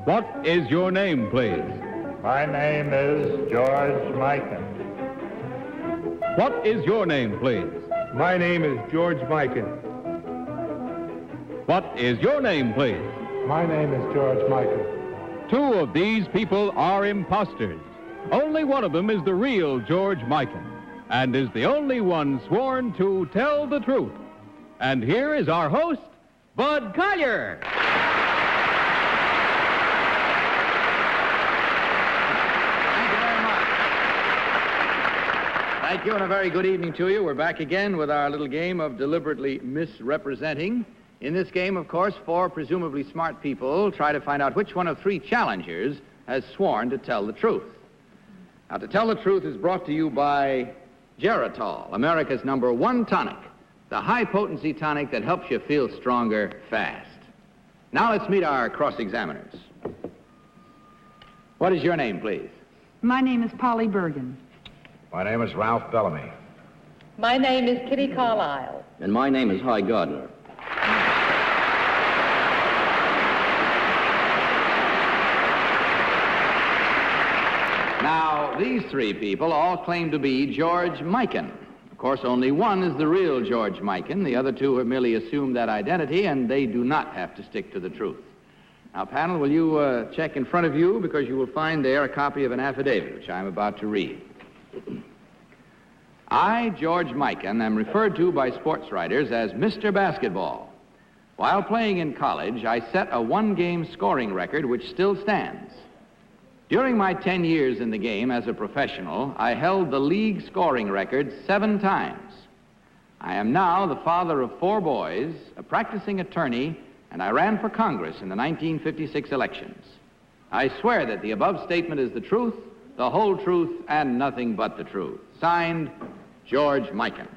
What is your name, please? My name is George Mikan. What is your name, please? My name is George Mikan. What is your name, please? My name is George Mikan. Two of these people are imposters. Only one of them is the real George Mikan, and is the only one sworn to tell the truth. And here is our host, Bud Collyer. Thank you, and a very good evening to you. We're back again with our little game of deliberately misrepresenting. In this game, of course, four presumably smart people try to find out which one of three challengers has sworn to tell the truth. Now, To Tell the Truth is brought to you by Geritol, America's #1 tonic, the high-potency tonic that helps you feel stronger fast. Now let's meet our cross-examiners. What is your name, please? My name is Polly Bergen. My name is Ralph Bellamy. My name is Kitty Carlisle. And my name is Hy Gardner. Now, these three people all claim to be George Mikan. Of course, only one is the real George Mikan. The other two have merely assumed that identity, and they do not have to stick to the truth. Now, panel, will you check in front of you, because you will find there a copy of an affidavit, which I'm about to read. I, George Mikan, am referred to by sports writers as Mr. Basketball. While playing in college, I set a one-game scoring record which still stands. During my 10 years in the game as a professional, I held the league scoring record 7 times. I am now the father of 4 boys, a practicing attorney, and I ran for Congress in the 1956 elections. I swear that the above statement is the truth, the whole truth, and nothing but the truth. Signed, George Mikan.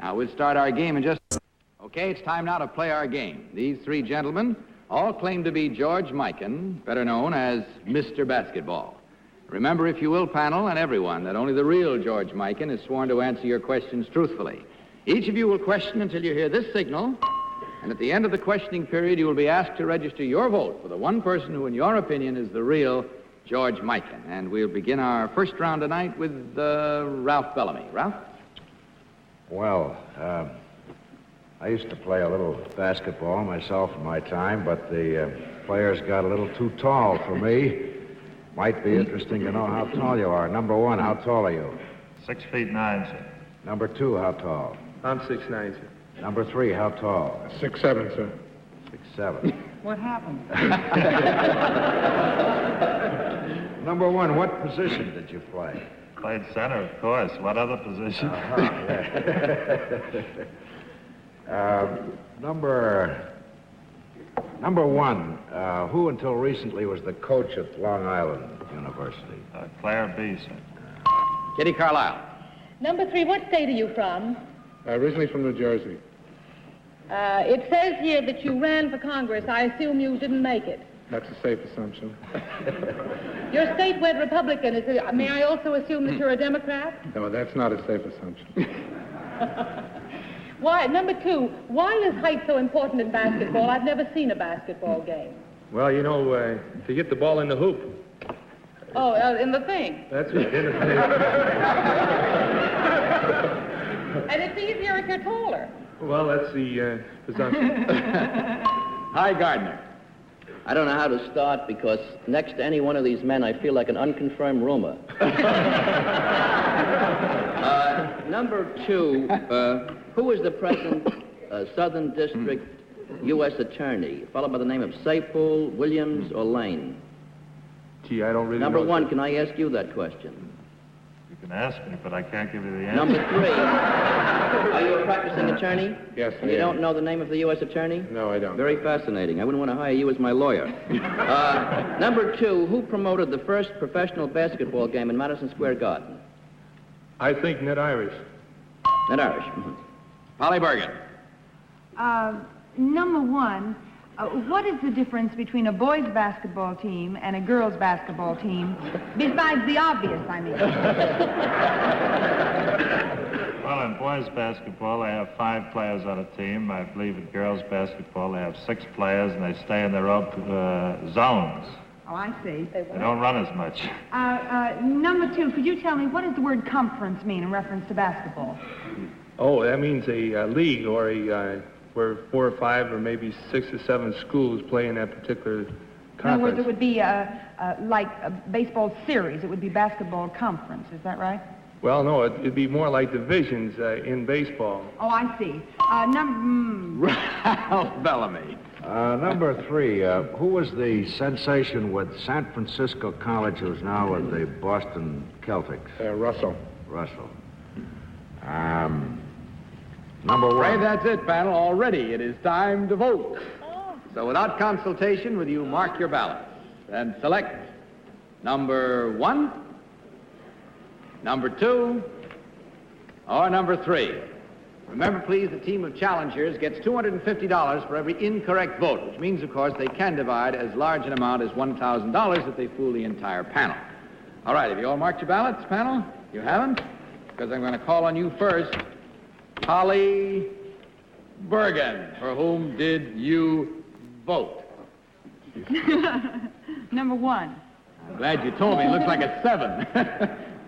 Now, we'll start our game in just... Okay, it's time now to play our game. These 3 gentlemen all claim to be George Mikan, better known as Mr. Basketball. Remember, if you will, panel, and everyone, that only the real George Mikan is sworn to answer your questions truthfully. Each of you will question until you hear this signal, and at the end of the questioning period, you will be asked to register your vote for the one person who, in your opinion, is the real George Mikan. And we'll begin our first round tonight with Ralph Bellamy. Ralph? Well, I used to play a little basketball myself in my time, but the players got a little too tall for me. Might be interesting to know how tall you are. Number 1, how tall are you? 6'9", sir. Number 2, how tall? I'm 6'9", sir. Number 3, how tall? 6'7", sir. 6'7". What happened? Number 1, what position did you play? Played center, of course. What other position? Number 1, who until recently was the coach at Long Island University? Claire B., sir. Kitty Carlisle. Number 3, what state are you from? Originally from New Jersey. It says here that you ran for Congress. I assume you didn't make it. That's a safe assumption. Your state went Republican. May I also assume that you're a Democrat? No, that's not a safe assumption. Why? Number 2, why is height so important in basketball? I've never seen a basketball game. Well, you know, to get the ball in the hoop. Oh, in the thing. That's right, in the thing. And it's easier if you're taller. Well, that's the presumption. Hy Gardner. I don't know how to start because next to any one of these men, I feel like an unconfirmed rumor. Number 2, who is the present Southern District U.S. Attorney? A fellow by the name of Seypool, Williams, or Lane? Gee, I don't really Number know. 1, can I ask you that question? You can ask me, but I can't give you the answer. Number 3, are you a practicing attorney? Yes, And you don't know the name of the U.S. Attorney? No, I don't. Very fascinating. I wouldn't want to hire you as my lawyer. Number 2, who promoted the first professional basketball game in Madison Square Garden? I think Ned Irish. Ned Irish. Polly Bergen. Number 1, what is the difference between a boys' basketball team and a girls' basketball team? Besides the obvious, I mean. Well, in boys basketball, they have 5 players on a team. I believe in girls basketball, they have 6 players, and they stay in their own zones. Oh, I see. They don't run as much. Number 2, could you tell me what does the word conference mean in reference to basketball? Oh, that means a league or where 4 or 5 or maybe 6 or 7 schools play in that particular conference. In other words, it would be like a baseball series. It would be basketball conference. Is that right? Well, no, it'd be more like divisions in baseball. Oh, I see. Ralph Bellamy. Number 3, who was the sensation with San Francisco College, who's now with the Boston Celtics? Russell. Russell. Number 1. Right, that's it, panel. Already it is time to vote. So without consultation, will you mark your ballots and select number 1, number 2, or number 3? Remember, please, the team of challengers gets $250 for every incorrect vote, which means, of course, they can divide as large an amount as $1,000 if they fool the entire panel. All right, have you all marked your ballots, panel? You haven't? Because I'm going to call on you first. Polly Bergen, for whom did you vote? Number 1. I'm glad you told me. It looks like a 7.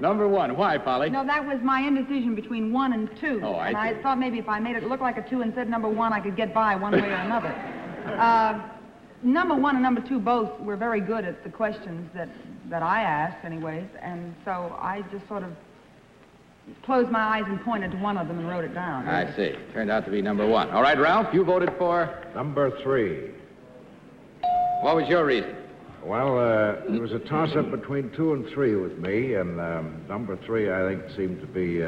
Number 1. Why, Polly? No, that was my indecision between 1 and 2. Oh, I and see. I thought maybe if I made it look like a 2 and said number 1, I could get by one way or another. Number 1 and number 2 both were very good at the questions that I asked, anyways, and so I just sort of closed my eyes and pointed to one of them and wrote it down. I see. Turned out to be number 1. All right, Ralph, you voted for? Number 3. What was your reason? Well, it was a toss-up between 2 and 3 with me, and number 3, I think, seemed to be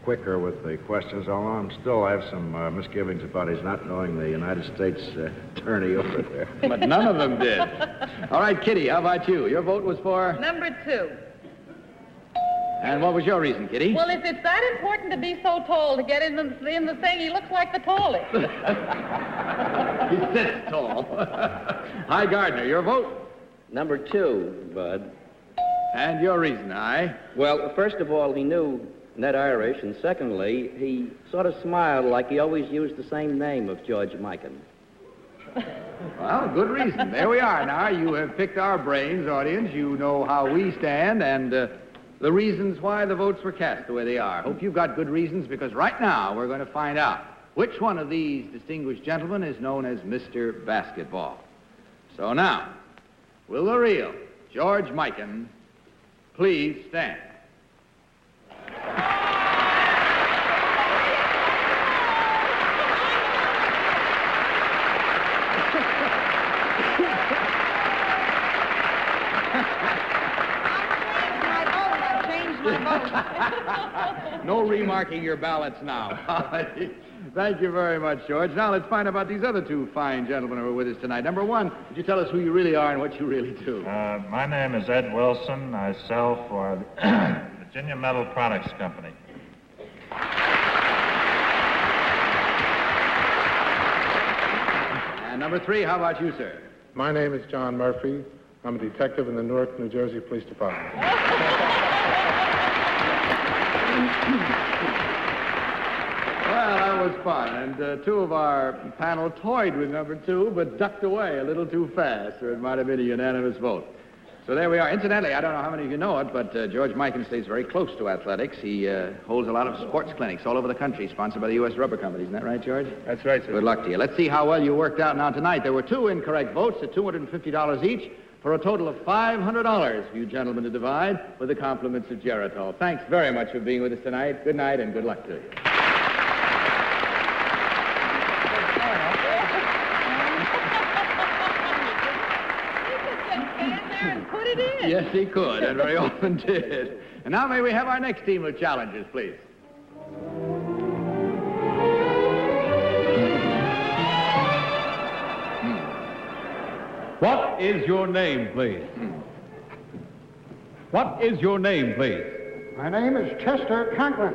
quicker with the questions, although I have some misgivings about his not knowing the United States attorney over there. But none of them did. All right, Kitty, how about you? Your vote was for? Number 2. And what was your reason, Kitty? Well, if it's that important to be so tall to get in the thing, he looks like the tallest. He sits tall. Hi, Gardner, your vote? Number 2, Bud. And your reason, Hi? Well, first of all, he knew Ned Irish, and secondly, he sort of smiled like he always used the same name of George Mikan. Well, good reason. There we are. Now, you have picked our brains, audience. You know how we stand and the reasons why the votes were cast the way they are. Hope you've got good reasons, because right now we're going to find out which one of these distinguished gentlemen is known as Mr. Basketball. So now, will the real George Mikan please stand? No remarking your ballots now. Thank you very much, George. Now let's find out about these other 2 fine gentlemen who are with us tonight. Number 1, would you tell us who you really are and what you really do? My name is Ed Wilson. I sell for the Virginia Metal Products Company. And number 3, how about you, sir? My name is John Murphy. I'm a detective in the Newark, New Jersey Police Department. Well, that was fun, and 2 of our panel toyed with number 2, but ducked away a little too fast, or it might have been a unanimous vote. So there we are. Incidentally, I don't know how many of you know it, but George Mikan stays very close to athletics. He holds a lot of sports clinics all over the country, sponsored by the U.S. Rubber Company. Isn't that right, George? That's right, sir. Good luck to you. Let's see how well you worked out now tonight. There were 2 incorrect votes at $250 each, for a total of $500 for you gentlemen to divide, with the compliments of Geritol. Thanks very much for being with us tonight. Good night and good luck to you. Put it in. Yes, he could, and very often did. And now may we have our next team of challengers, please. What is your name, please? What is your name, please? My name is Chester Conklin.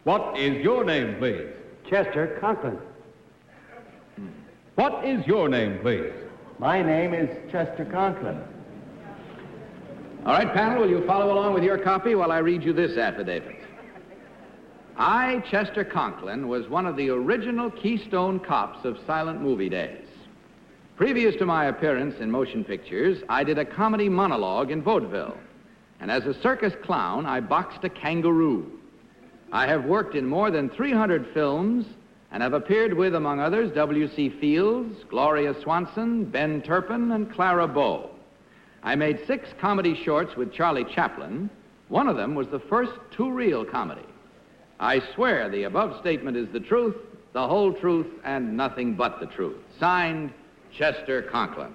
What is your name, please? Chester Conklin. What is your name, please? My name is Chester Conklin. All right, panel, will you follow along with your copy while I read you this affidavit? I, Chester Conklin, was one of the original Keystone Cops of silent movie days. Previous to my appearance in motion pictures, I did a comedy monologue in vaudeville. And as a circus clown, I boxed a kangaroo. I have worked in more than 300 films and have appeared with, among others, W.C. Fields, Gloria Swanson, Ben Turpin, and Clara Bow. I made 6 comedy shorts with Charlie Chaplin. One of them was the first two-reel comedy. I swear the above statement is the truth, the whole truth, and nothing but the truth. Signed, Chester Conklin.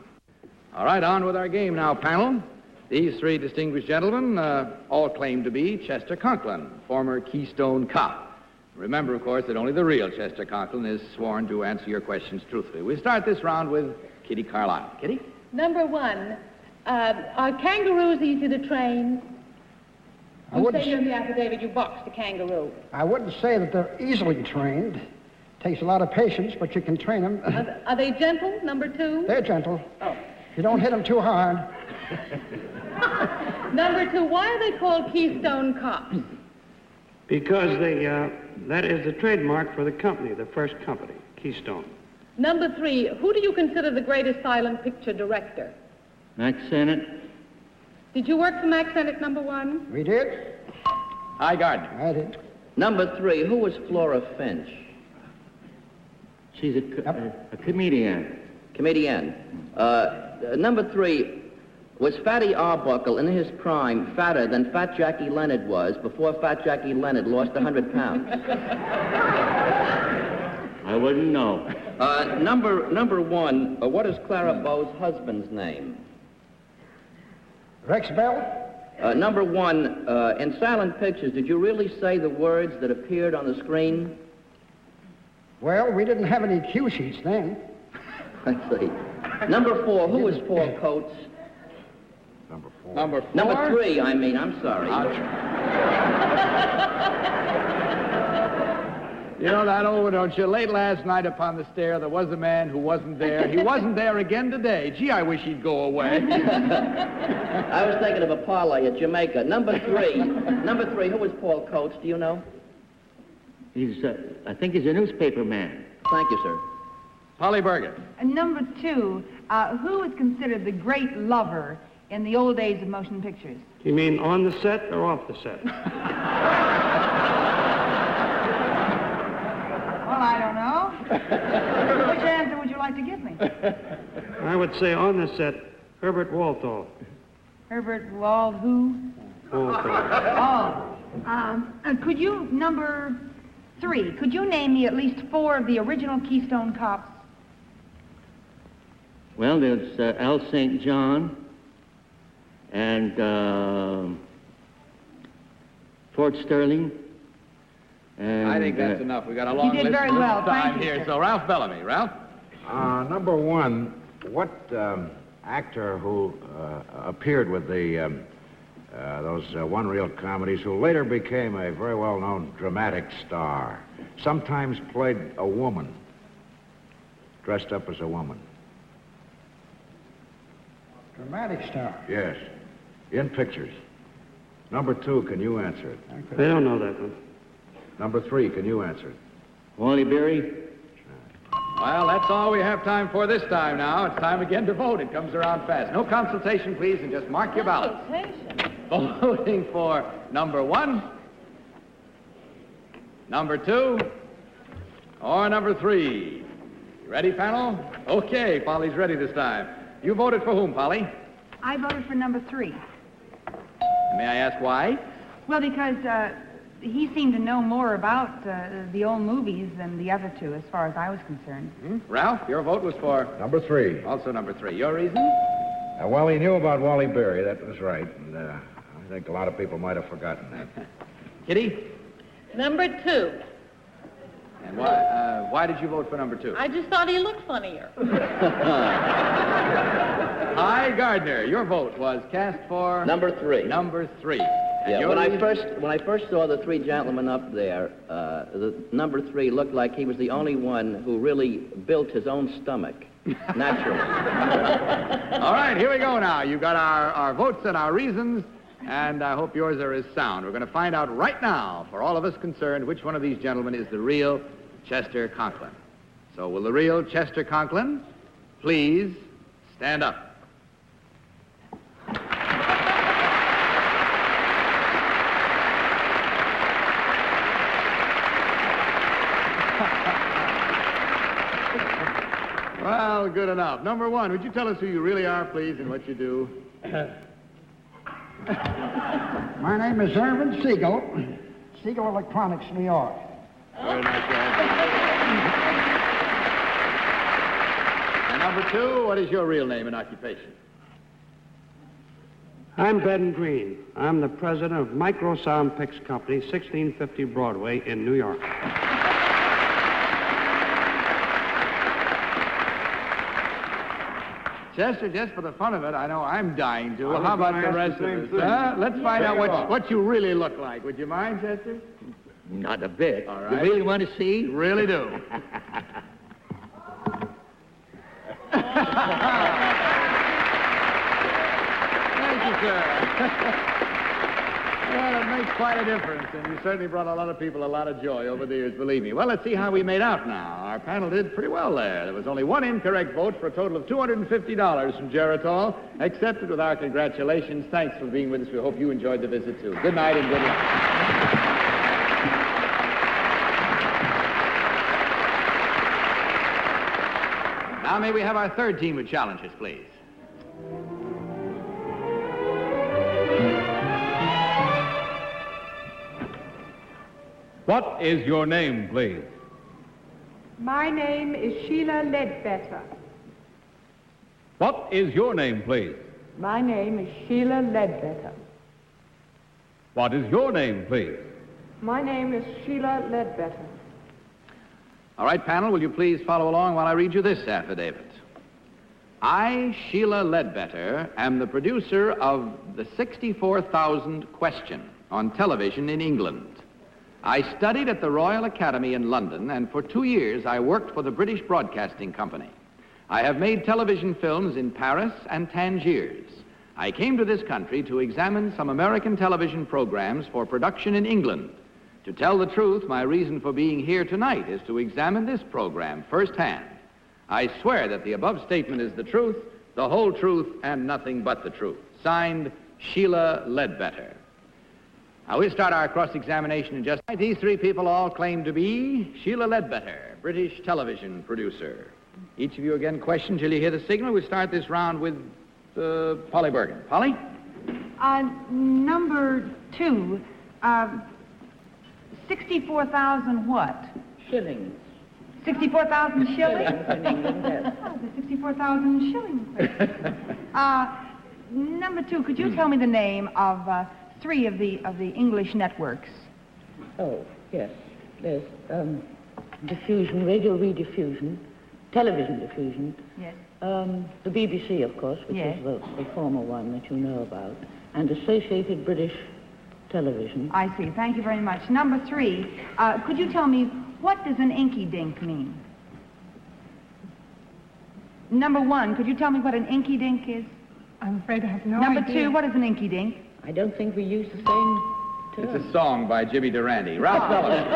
All right, on with our game now, panel. These 3 distinguished gentlemen all claim to be Chester Conklin, former Keystone Cop. Remember, of course, that only the real Chester Conklin is sworn to answer your questions truthfully. We start this round with Kitty Carlisle. Kitty? Number 1, are kangaroos easy to train? You say in the affidavit you boxed a kangaroo. I wouldn't say that they're easily trained. Takes a lot of patience, but you can train them. Are they gentle, number 2? They're gentle. Oh. You don't hit them too hard. Number 2, why are they called Keystone Cops? Because that is the trademark for the company, the first company, Keystone. Number 3, who do you consider the greatest silent picture director? Max Sennett. Did you work for Max Sennett, number 1? We did. Hi, Gardner. I did. Number 3, who was Flora Finch? She's a comedian. Comedian. Number 3, was Fatty Arbuckle in his prime fatter than Fat Jackie Leonard was before Fat Jackie Leonard lost 100 pounds? I wouldn't know. Number 1, what is Clara Bow's husband's name? Rex Bell? Number 1, in silent pictures, did you really say the words that appeared on the screen? Well, we didn't have any cue sheets then. I see. Number 4, who is Paul Coates? Number 4. Number 4? Number 3, I mean, I'm sorry. You know that old, don't you? Late last night upon the stair, there was a man who wasn't there. He wasn't there again today. Gee, I wish he'd go away. I was thinking of a parlay at Jamaica. Number 3, who is Paul Coates? Do you know? I think he's a newspaper man. Thank you, sir. Polly Bergen. Number 2, who is considered the great lover in the old days of motion pictures? You mean on the set or off the set? Well, I don't know. Which answer would you like to give me? I would say on the set, Herbert Walthall. Herbert Wald who? Walthall. Oh. Could you, number 3, could you name me at least 4 of the original Keystone Cops? Well, there's Al St. John and Fort Sterling. And, I think that's enough. We got a long You did list very of well. time Thank you, here. sir. So Ralph Bellamy. Ralph? Number 1, what actor who appeared with those one-reel comedies who later became a very well-known dramatic star, sometimes played a woman, dressed up as a woman? Dramatic star. Yes, in pictures. Number 2, can you answer it? I don't know that one. Number 3, can you answer it? Wally Berry. Well, that's all we have time for this time now. It's time again to vote. It comes around fast. No consultation, please, and just mark your ballot. Voting for number 1, number 2, or number 3. You ready, panel? Okay, Polly's ready this time. You voted for whom, Polly? I voted for number 3. May I ask why? Well, because he seemed to know more about the old movies than the other 2, as far as I was concerned. Ralph, your vote was for? Number 3. Also number 3. Your reason? Well, he knew about Wally Berry. That was right. And I think a lot of people might have forgotten that. Kitty? Number 2. And why did you vote for number 2? I just thought he looked funnier. Hi, Gardner. Your vote was cast for? Number 3. Number 3. And Yeah, your when I reason? first saw the 3 gentlemen up there, the number 3 looked like he was the only one who really built his own stomach, naturally. All right, here we go now. You've got our votes and our reasons, And I hope yours are as sound. We're going to find out right now, for all of us concerned, which one of these gentlemen is the real Chester Conklin. So will the real Chester Conklin please stand up? Well, good enough. Number one, would you tell us who you really are, please, and what you do? My name is Irvin Siegel, Siegel Electronics, New York. Very nice to have you. And number two, what is your real name and occupation? I'm Ben Green. I'm the president of Microsound Pix Company, 1650 Broadway in New York. Chester, just for the fun of it, I know I'm dying to. How about the rest of us? Let's find out what you really look like. Would you mind, Chester? Not a bit. All right. You really want to see? Really do. Thank you, sir. Well, it makes quite a difference, and you certainly brought a lot of people a lot of joy over the years, believe me. Well, let's see how we made out now. Our panel did pretty well there. There was only one incorrect vote for a total of $250 from Geritol. Accepted with our congratulations. Thanks for being with us. We hope you enjoyed the visit, too. Good night and good luck. Now may we have our third team of challengers, please. What is your name, please? My name is Sheila Ledbetter. What is your name, please? My name is Sheila Ledbetter. What is your name, please? My name is Sheila Ledbetter. All right, panel, will you please follow along while I read you this affidavit? I, Sheila Ledbetter, am the producer of the 64,000 Question on television in England. I studied at the Royal Academy in London, and for 2 years I worked for the British Broadcasting Company. I have made television films in Paris and Tangiers. I came to this country to examine some American television programs for production in England. To tell the truth, my reason for being here tonight is to examine this program firsthand. I swear that the above statement is the truth, the whole truth, and nothing but the truth. Signed, Sheila Ledbetter. Now, we'll start our cross-examination in just... These three people all claim to be Sheila Ledbetter, British television producer. Each of you again question till you hear the signal. We'll start this round with Polly Bergen. Polly? Number two, 64,000 what? Shillings. 64,000 shillings? In England, yes. Oh, the 64,000 shillings. Number two, could you tell me the name of three of the English networks? Oh, yes. There's diffusion, radio rediffusion, television diffusion. Yes. The BBC, of course, which Yes. is the former one that you know about, and Associated British Television. I see. Thank you very much. Number three, could you tell me, what does an inky-dink mean? Number one, could you tell me what an inky-dink is? I'm afraid I have no Number idea. two, what is an inky-dink? I don't think we use the same term. It's a song by Jimmy Durante. Ralph Sullivan.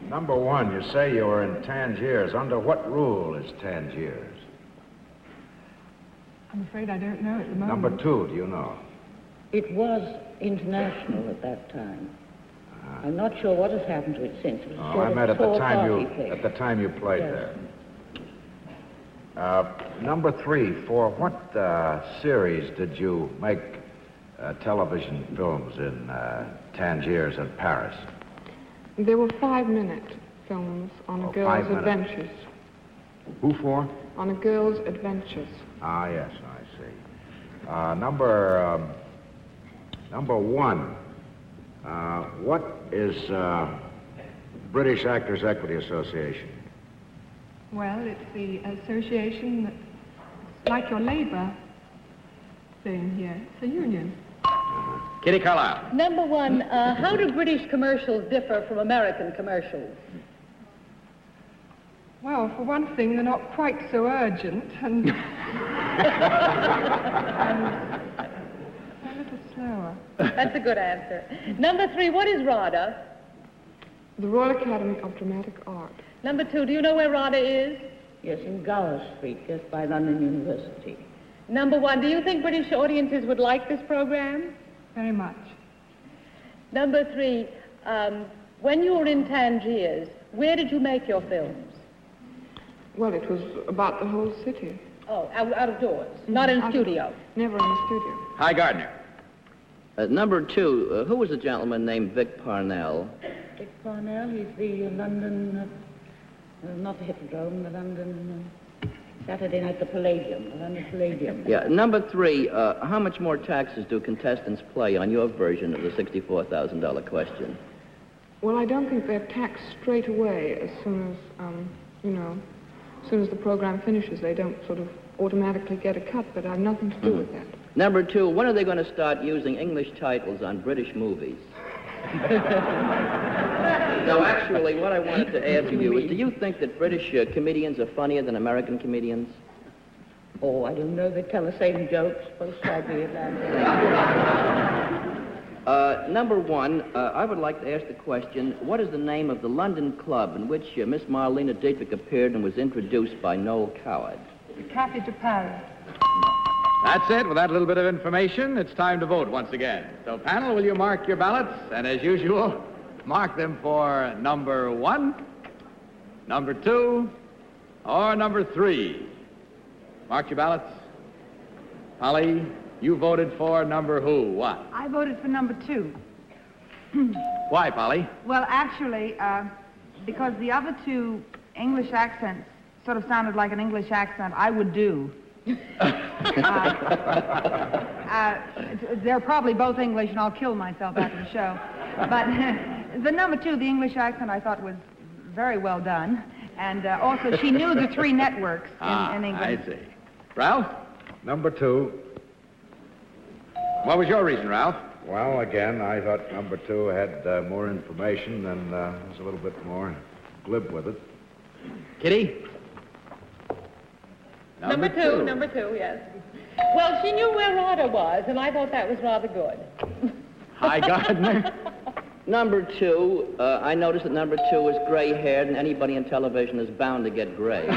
Number one, you say you were in Tangiers. Under what rule is Tangiers? I'm afraid I don't know at the moment. Number two, do you know? It was international at that time. I'm not sure what has happened to it since. It was Oh, sort I of meant at the four-party thing. time you played Yes. there. Number three, for what series did you make television films in Tangiers and Paris? There were 5-minute films on a girl's 5 minutes. adventures. Who for? On a girl's adventures. Ah, yes, I see. Number one, what is British Actors Equity Association? Well, it's the association that's like your labor thing here. It's a union. Kitty Carlisle. Number one, how do British commercials differ from American commercials? Well, for one thing, they're not quite so urgent, and a little slower. That's a good answer. Number 3, what is RADA? The Royal Academy of Dramatic Art. Number 2, do you know where RADA is? Yes, in Gower Street, just by London University. Number 1, do you think British audiences would like this program? Very much. Number 3, when you were in Tangiers, where did you make your films? Well, it was about the whole city. Oh, out of doors, not in a studio? Never in a studio. Hi, Gardner. Number 2, who was a gentleman named Vic Parnell? Vic Parnell, he's the London, not the Hippodrome, the London Saturday night, the Palladium, the London Palladium. Yeah. Number 3, how much more taxes do contestants pay on your version of the $64,000 question? Well, I don't think they're taxed straight away as soon as, as soon as the program finishes. They don't sort of automatically get a cut, but I have nothing to do with that. Number 2, when are they going to start using English titles on British movies? No, actually, what I wanted to ask you is, do you think that British comedians are funnier than American comedians? Oh, I don't know. They tell the same jokes, both sides of the Atlantic. Number 1, I would like to ask the question, what is the name of the London club in which Miss Marlene Dietrich appeared and was introduced by Noel Coward? The Café de Paris. That's it. With that little bit of information, it's time to vote once again. So, panel, will you mark your ballots? And as usual, mark them for number 1, number 2, or number 3. Mark your ballots. Polly, you voted for number who? What? I voted for number 2. Why, Polly? Well, actually, because the other 2 English accents sort of sounded like an English accent I would do. They're probably both English, and I'll kill myself after the show. But the number 2, the English accent, I thought was very well done. And also, she knew the 3 networks in England. I see. Ralph? Number 2. What was your reason, Ralph? Well, again, I thought number 2 had more information and was a little bit more glib with it. Kitty? Number two, yes. Well, she knew where RADA was, and I thought that was rather good. Hi, Gardner. Number 2, I noticed that number 2 is gray-haired, and anybody in television is bound to get gray. All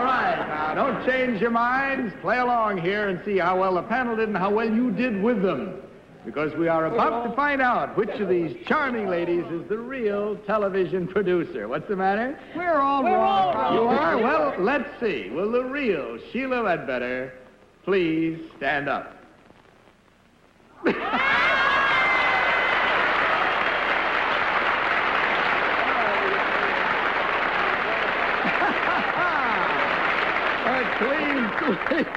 right, now, don't change your minds. Play along here and see how well the panel did and how well you did with them. Because we are about to find out which of these charming ladies is the real television producer. What's the matter? We're all wrong. You are? Well, let's see. Will the real Sheila Ledbetter please stand up? Clean sweep.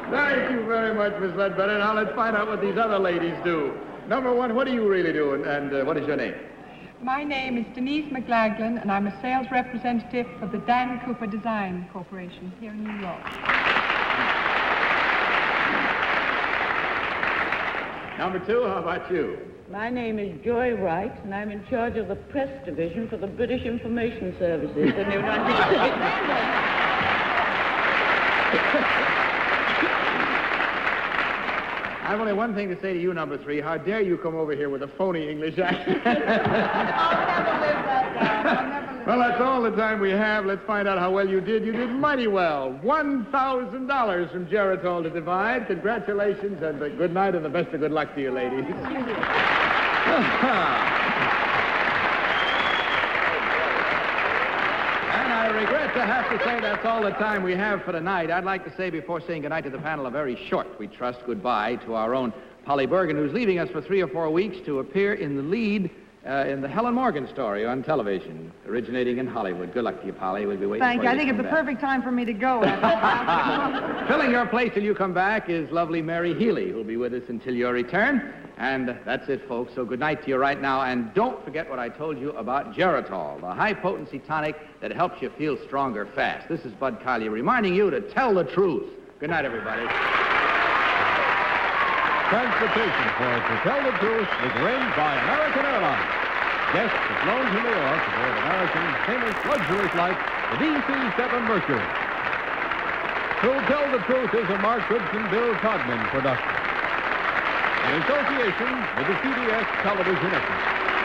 Thank you very much, Miss Ledbetter. Now let's find out what these other ladies do. Number 1, what do you really do, and what is your name? My name is Denise McLaglen, and I'm a sales representative for the Dan Cooper Design Corporation here in New York. Number 2, how about you? My name is Joy Wright, and I'm in charge of the press division for the British Information Services in the United States. I've only one thing to say to you, number 3. How dare you come over here with a phony English accent? I'll never live that down. Well, that's all the time we have. Let's find out how well you did. You did mighty well. $1,000 from Geritol to divide. Congratulations, and good night, and the best of good luck to you, ladies. I regret to have to say that's all the time we have for tonight. I'd like to say, before saying goodnight to the panel, a very short, we trust, goodbye to our own Polly Bergen, who's leaving us for 3 or 4 weeks to appear in the lead in the Helen Morgan story on television, originating in Hollywood. Good luck to you, Polly. We'll be waiting Thank for you. you. I think it's the perfect time for me to go. Filling your place till you come back is lovely Mary Healy, who'll be with us until your return. And that's it, folks. So good night to you right now. And don't forget what I told you about Geritol, the high-potency tonic that helps you feel stronger fast. This is Bud Collyer reminding you to tell the truth. Good night, everybody. Transportation for To Tell the Truth is arranged by American Airlines. guests have flown to New York aboard American's famous luxury flight, the DC-7 Mercury. To Tell the Truth is a Mark Goodson, Bill Codman production, in association with the CBS Television Network.